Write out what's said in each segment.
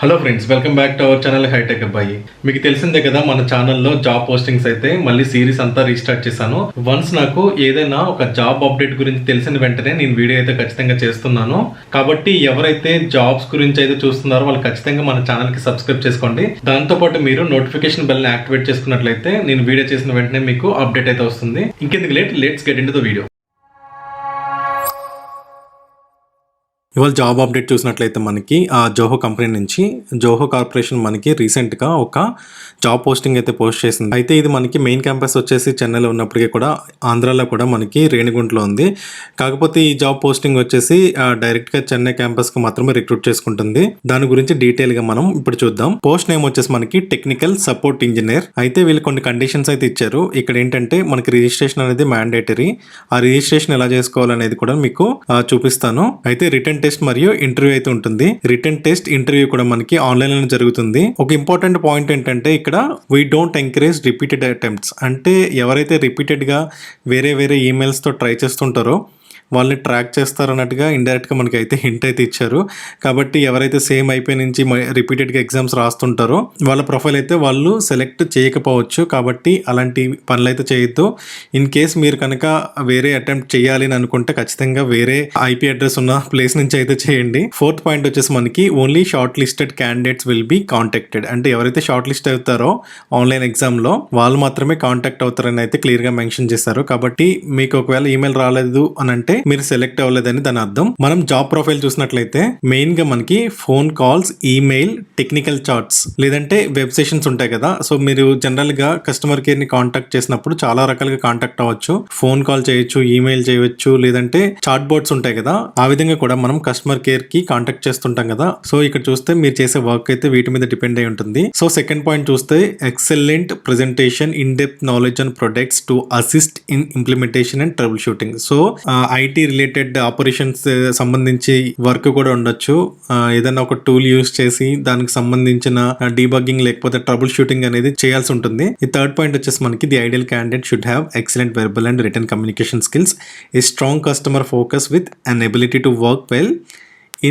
Hello friends, welcome back to our channel hitech Abbayi. మీకు తెలిసిందే కదా, మన ఛానల్లో జాబ్ పోస్టింగ్స్ అయితే మళ్ళీ సిరీస్ అంతా రీస్టార్ట్ చేశాను. వన్స్ నాకు ఏదైనా ఒక జాబ్ అప్డేట్ గురించి తెలిసిన వెంటనే నేను వీడియో అయితే ఖచ్చితంగా చేస్తున్నాను. కాబట్టి ఎవరైతే జాబ్స్ గురించి అయితే చూస్తున్నారో వాళ్ళు ఖచ్చితంగా మన ఛానల్ కి సబ్స్క్రైబ్ చేసుకోండి. దాంతోపాటు మీరు నోటిఫికేషన్ బెల్ ని యాక్టివేట్ చేసుకున్నట్లయితే నేను వీడియో చేసిన వెంటనే మీకు అప్డేట్ అయితే వస్తుంది. ఇంకెందుకు late, let's get into the video. ఇవాళ జాబ్ అప్డేట్ చూసినట్లయితే మనకి జోహో కంపెనీ నుంచి జోహో కార్పొరేషన్ మనకి రీసెంట్గా ఒక జాబ్ పోస్టింగ్ అయితే పోస్ట్ చేసింది. అయితే ఇది మనకి మెయిన్ క్యాంపస్ వచ్చేసి చెన్నైలో ఉన్నప్పటికీ కూడా ఆంధ్రాలో కూడా మనకి రేణిగుంటలో ఉంది. కాకపోతే ఈ జాబ్ పోస్టింగ్ వచ్చేసి డైరెక్ట్గా చెన్నై క్యాంపస్కి మాత్రమే రిక్రూట్ చేసుకుంటుంది. దాని గురించి డీటెయిల్గా మనం ఇప్పుడు చూద్దాం. పోస్ట్ నేమ్ వచ్చేసి మనకి టెక్నికల్ సపోర్ట్ ఇంజనీర్. అయితే వీళ్ళు కొన్ని కండిషన్స్ అయితే ఇచ్చారు. ఇక్కడ ఏంటంటే మనకి రిజిస్ట్రేషన్ అనేది మ్యాండేటరీ. ఆ రిజిస్ట్రేషన్ ఎలా చేసుకోవాలనేది కూడా మీకు చూపిస్తాను. అయితే రిటర్న్ టెస్ట్ మరియు ఇంటర్వ్యూ అయితే ఉంటుంది. రిటర్న్ టెస్ట్, ఇంటర్వ్యూ కూడా మనకి ఆన్లైన్ లో జరుగుతుంది. ఒక ఇంపార్టెంట్ పాయింట్ ఏంటంటే ఇక్కడ we don't encourage repeated attempts. అంటే ఎవరైతే రిపీటెడ్ గా వేరే ఈమెయిల్స్ తో ట్రై చేస్తుంటారో వాళ్ళని ట్రాక్ చేస్తారన్నట్టుగా ఇండైరెక్ట్గా మనకి అయితే హింట్ అయితే ఇచ్చారు. కాబట్టి ఎవరైతే సేమ్ అయిపోయి నుంచి రిపీటెడ్గా ఎగ్జామ్స్ రాస్తుంటారో వాళ్ళ ప్రొఫైల్ అయితే వాళ్ళు సెలెక్ట్ చేయకపోవచ్చు. కాబట్టి అలాంటి పనులు అయితే చేయొద్దు. ఇన్ కేస్ మీరు కనుక వేరే అటెంప్ట్ చేయాలి అని అనుకుంటే ఖచ్చితంగా వేరే ఐపీ అడ్రస్ ఉన్న ప్లేస్ నుంచి అయితే చేయండి. ఫోర్త్ పాయింట్ వచ్చేసి మనకి only short listed candidates will be contacted. అంటే ఎవరైతే షార్ట్ లిస్ట్ అవుతారో ఆన్లైన్ ఎగ్జామ్లో వాళ్ళు మాత్రమే కాంటాక్ట్ అవుతారని అయితే క్లియర్గా మెన్షన్ చేశారు. కాబట్టి మీకు ఒకవేళ ఈమెయిల్ రాలేదు అని అంటే మీరు సెలెక్ట్ అవ్వలేదని దాని అర్థం. మనం జాబ్ ప్రొఫైల్ చూసినట్లయితే మెయిన్ గా మనకి phone calls, email, technical chats లేదంటే వెబ్ సెషన్స్ ఉంటాయి కదా. సో మీరు జనరల్ గా కస్టమర్ కేర్ ని కాంటాక్ట్ చేసినప్పుడు చాలా రకాలుగా కాంటాక్ట్ అవ్వచ్చు. ఫోన్ కాల్ చేయొచ్చు, ఈమెయిల్ చేయవచ్చు, లేదంటే చాట్ బోర్డ్స్ ఉంటాయి కదా. ఆ విధంగా కూడా మనం కస్టమర్ కేర్ కి కాంటాక్ట్ చేస్తుంటాం కదా. సో ఇక్కడ చూస్తే మీరు చేసే వర్క్ అయితే వీటి మీద డిపెండ్ అయి ఉంటుంది. సో సెకండ్ పాయింట్ చూస్తే excellent presentation, in depth knowledge on products to assist in implementation and trouble shooting. So IT related operations సంబంధించి వర్క్ కూడా ఉండొచ్చు. ఏదైనా ఒక టూల్ యూస్ చేసి దానికి సంబంధించిన డీబగ్గింగ్ లేకపోతే ట్రబుల్ షూటింగ్ అనేది చేయాల్సి ఉంటుంది. ఈ థర్డ్ పాయింట్ వచ్చేసి మనకి the ideal candidate should have excellent verbal and written communication skills, a strong customer focus with an ability to work well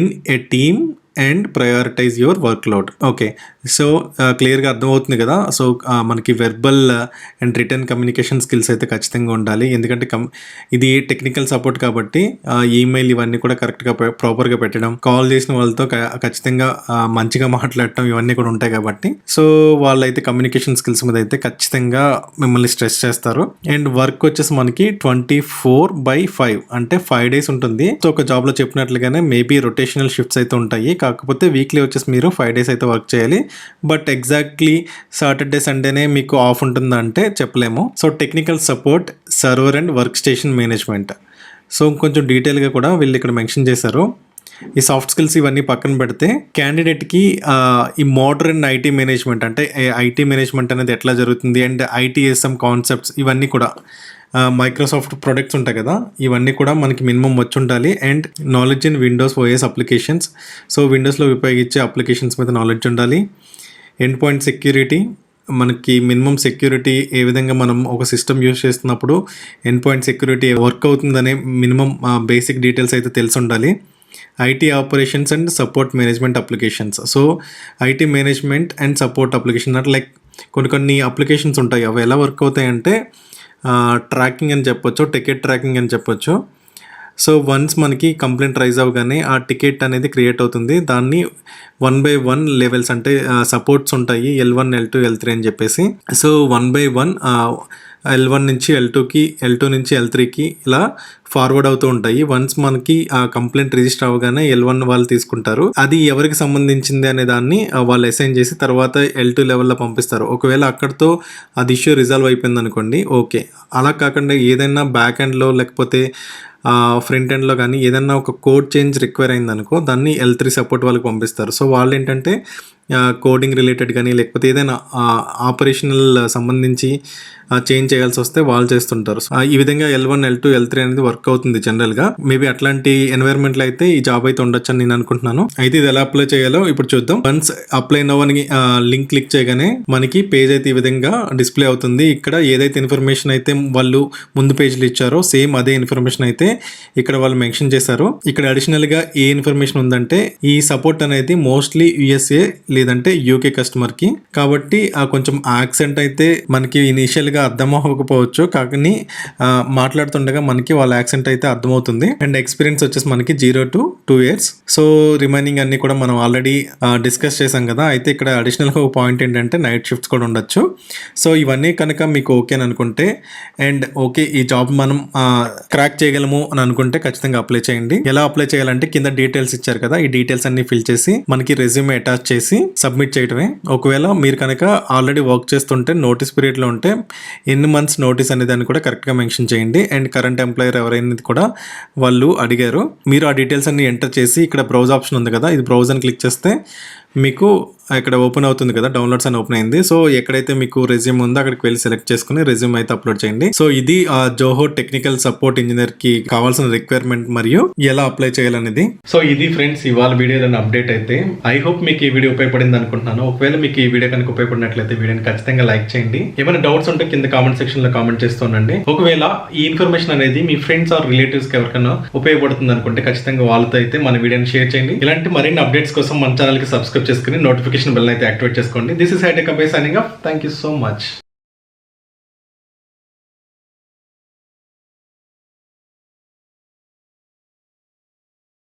in a team and prioritize your workload. Okay, so క్లియర్గా అర్థమవుతుంది కదా. So మనకి verbal and written communication skills అయితే ఖచ్చితంగా ఉండాలి. ఎందుకంటే ఇది technical support కాబట్టి ఈమెయిల్ ఇవన్నీ కూడా కరెక్ట్గా ప్రాపర్గా పెట్టడం, కాల్ చేసిన వాళ్ళతో ఖచ్చితంగా మంచిగా మాట్లాడటం ఇవన్నీ కూడా ఉంటాయి కాబట్టి సో వాళ్ళైతే కమ్యూనికేషన్ స్కిల్స్ మీద అయితే ఖచ్చితంగా మిమ్మల్ని స్ట్రెస్ చేస్తారు. అండ్ వర్క్ వచ్చేసి మనకి 24/5 అంటే 5 days ఉంటుంది. సో ఒక జాబ్లో చెప్పినట్లుగానే మేబీ రొటేషనల్ షిఫ్ట్స్ అయితే ఉంటాయి. కాకపోతే వీక్లీ వచ్చేసి మీరు 5 days అయితే వర్క్ చేయాలి. బట్ ఎగ్జాక్ట్లీ సాటర్డే సండేనే మీకు ఆఫ్ ఉంటుందంటే చెప్పలేము. So technical support, server and work station management. So కొంచెం డీటెయిల్గా కూడా వీళ్ళు ఇక్కడ మెన్షన్ చేశారు. ఈ సాఫ్ట్ స్కిల్స్ ఇవన్నీ పక్కన పెడితే క్యాండిడేట్కి ఈ మోడర్న్ ఐటీ మేనేజ్మెంట్ అంటే ఐటీ మేనేజ్మెంట్ అనేది ఎట్లా జరుగుతుంది అండ్ ఐటీఎస్ఎం కాన్సెప్ట్స్ ఇవన్నీ కూడా మైక్రోసాఫ్ట్ ప్రొడక్ట్స్ ఉంటాయి కదా, ఇవన్నీ కూడా మనకి మినిమం వచ్చి ఉండాలి. And knowledge in Windows OS applications. So విండోస్లో ఉపయోగించే అప్లికేషన్స్ మీద నాలెడ్జ్ ఉండాలి. ఎండ్ పాయింట్ సెక్యూరిటీ, మనకి మినిమం సెక్యూరిటీ ఏ విధంగా మనం ఒక సిస్టమ్ యూజ్ చేస్తున్నప్పుడు ఎండ్ పాయింట్ సెక్యూరిటీ వర్క్ అవుతుందనే మినిమం బేసిక్ డీటెయిల్స్ అయితే తెలిసి ఉండాలి. IT operations and support management applications. So IT management and support application అంటే లైక్ కొన్ని అప్లికేషన్స్ ఉంటాయి. అవి ఎలా వర్క్ అవుతాయంటే ట్రాకింగ్ అని చెప్పొచ్చు, టికెట్ ట్రాకింగ్ అని చెప్పొచ్చు. సో వన్స్ మనకి కంప్లైంట్ రైజ్ అవ్వగానే ఆ టికెట్ అనేది క్రియేట్ అవుతుంది. దాన్ని 1/1 లెవెల్స్ అంటే సపోర్ట్స్ ఉంటాయి, L1, L2, L3 అని చెప్పేసి. సో 1/1 L1 నుంచి L2కి, L2 నుంచి L3కి ఇలా ఫార్వర్డ్ అవుతూ ఉంటాయి. వన్స్ మనకి ఆ కంప్లైంట్ రిజిస్టర్ అవ్వగానే L1 వాళ్ళు తీసుకుంటారు. అది ఎవరికి సంబంధించింది అనే దాన్ని వాళ్ళు అసైన్ చేసి తర్వాత L2 లెవెల్లో పంపిస్తారు. ఒకవేళ అక్కడితో అది ఇష్యూ రిజాల్వ్ అయిపోయింది అనుకోండి, ఓకే. అలా కాకుండా ఏదైనా బ్యాక్ ఎండ్లో లేకపోతే ఫ్రంట్ ఎండ్లో కానీ ఏదైనా ఒక కోడ్ చేంజ్ రిక్వైర్ అయిందనుకో దాన్ని L3 సపోర్ట్ వాళ్ళకి పంపిస్తారు. సో వాళ్ళు ఏంటంటే కోడింగ్ రిలేటెడ్ కానీ లేకపోతే ఏదైనా ఆపరేషనల్ సంబంధించి చేంజ్ చేయాల్సి వస్తే వాళ్ళు చేస్తుంటారు. ఈ విధంగా L1, L2, L3 అనేది వర్క్ అవుతుంది జనరల్గా. మేబీ అట్లాంటి ఎన్వైర్న్మెంట్లో అయితే ఈ జాబ్ అయితే ఉండొచ్చు అని నేను అనుకుంటున్నాను. అయితే ఇది ఎలా అప్లై చేయాలో ఇప్పుడు చూద్దాం. వన్స్ అప్లై నౌ అని లింక్ క్లిక్ చేయగానే మనకి పేజ్ అయితే ఈ విధంగా డిస్ప్లే అవుతుంది. ఇక్కడ ఏదైతే ఇన్ఫర్మేషన్ అయితే వాళ్ళు ముందు పేజ్లో ఇచ్చారో సేమ్ అదే ఇన్ఫర్మేషన్ అయితే ఇక్కడ వాళ్ళు మెన్షన్ చేశారు. ఇక్కడ అడిషనల్ గా ఏ ఇన్ఫర్మేషన్ ఉందంటే ఈ సపోర్ట్ అనేది మోస్ట్లీ USA లేదంటే UK కస్టమర్ కి, కాబట్టి కొంచెం యాక్సెంట్ అయితే మనకి ఇనిషియల్ గా అర్థం అవ్వకపోవచ్చు, కానీ మాట్లాడుతుండగా మనకి వాళ్ళ యాక్సెంట్ అయితే అర్థమవుతుంది. అండ్ ఎక్స్పీరియన్స్ వచ్చేసి మనకి 0 to 2 years. సో రిమైనింగ్ అన్ని కూడా మనం ఆల్రెడీ డిస్కస్ చేసాం కదా. అయితే ఇక్కడ అడిషనల్ గా ఒక పాయింట్ ఏంటంటే నైట్ షిఫ్ట్స్ కూడా ఉండొచ్చు. సో ఇవన్నీ కనుక మీకు ఓకే అని అనుకుంటే అండ్ ఓకే ఈ జాబ్ మనం క్రాక్ చేయగలము అని అనుకుంటే ఖచ్చితంగా అప్లై చేయండి. ఎలా అప్లై చేయాలంటే కింద డీటెయిల్స్ ఇచ్చారు కదా, ఈ డీటెయిల్స్ అన్ని ఫిల్ చేసి మనకి రెజ్యూమే అటాచ్ చేసి సబ్మిట్ చేయడమే. ఒకవేళ మీరు కనుక ఆల్రెడీ వర్క్ చేస్తుంటే నోటీస్ పీరియడ్ లో ఉంటే ఎన్ని మంత్స్ నోటీస్ అనే దాన్ని కూడా కరెక్ట్ గా మెన్షన్ చేయండి. అండ్ కరెంట్ ఎంప్లాయర్ ఎవరైనా కూడా వాళ్ళు అడిగారు. మీరు ఆ డీటెయిల్స్ అన్ని ఎంటర్ చేసి ఇక్కడ బ్రౌజ్ ఆప్షన్ ఉంది కదా, ఇది బ్రౌజ్ అని క్లిక్ చేస్తే మీకు ఇక్కడ ఓపెన్ అవుతుంది కదా, డౌన్లోడ్స్ అని ఓపెన్ అయింది. సో ఎక్కడైతే మీకు రెజ్యూమ్ ఉందో అక్కడికి వెళ్ళి సెలెక్ట్ చేసుకుని రెజ్యూమ్ అయితే అప్లోడ్ చేయండి. సో ఇది జోహో టెక్నికల్ సపోర్ట్ ఇంజనీర్ కి కావాల్సిన రిక్వైర్మెంట్ మరియు ఎలా అప్లై చేయాలనేది. సో ఇది ఫ్రెండ్స్ ఇవాళ వీడియోలో అప్డేట్ అయితే. ఐ హోప్ మీకు ఈ వీడియో ఉపయోగపడింది అనుకుంటున్నాను. ఒకవేళ మీకు ఈ వీడియో కనుక ఉపయోగపడినట్లయితే వీడియోని ఖచ్చితంగా లైక్ చేయండి. ఏమైనా డౌట్స్ ఉంటే కింద కామెంట్ సెక్షన్ లో కామెంట్ చేస్తుండండి. ఒకవేళ ఈ ఇన్ఫర్మేషన్ అనేది మీ ఫ్రెండ్స్ ఆర్ రిలేటివ్స్ కి ఎవరికైనా ఉపయోగపడుతుంది అనుకుంటే ఖచ్చితంగా వాళ్ళతో అయితే మన వీడియోని షేర్ చేయండి. ఇలాంటి మరిన్ని అప్డేట్స్ కోసం మన ఛానల్ కి సబ్స్క్రైబ్ చేసుకుని నోటిఫికేషన్ బెల్ అయితే యాక్టివేట్ చేసుకోండి. This is hitech Abbayi signing off. Thank you so much.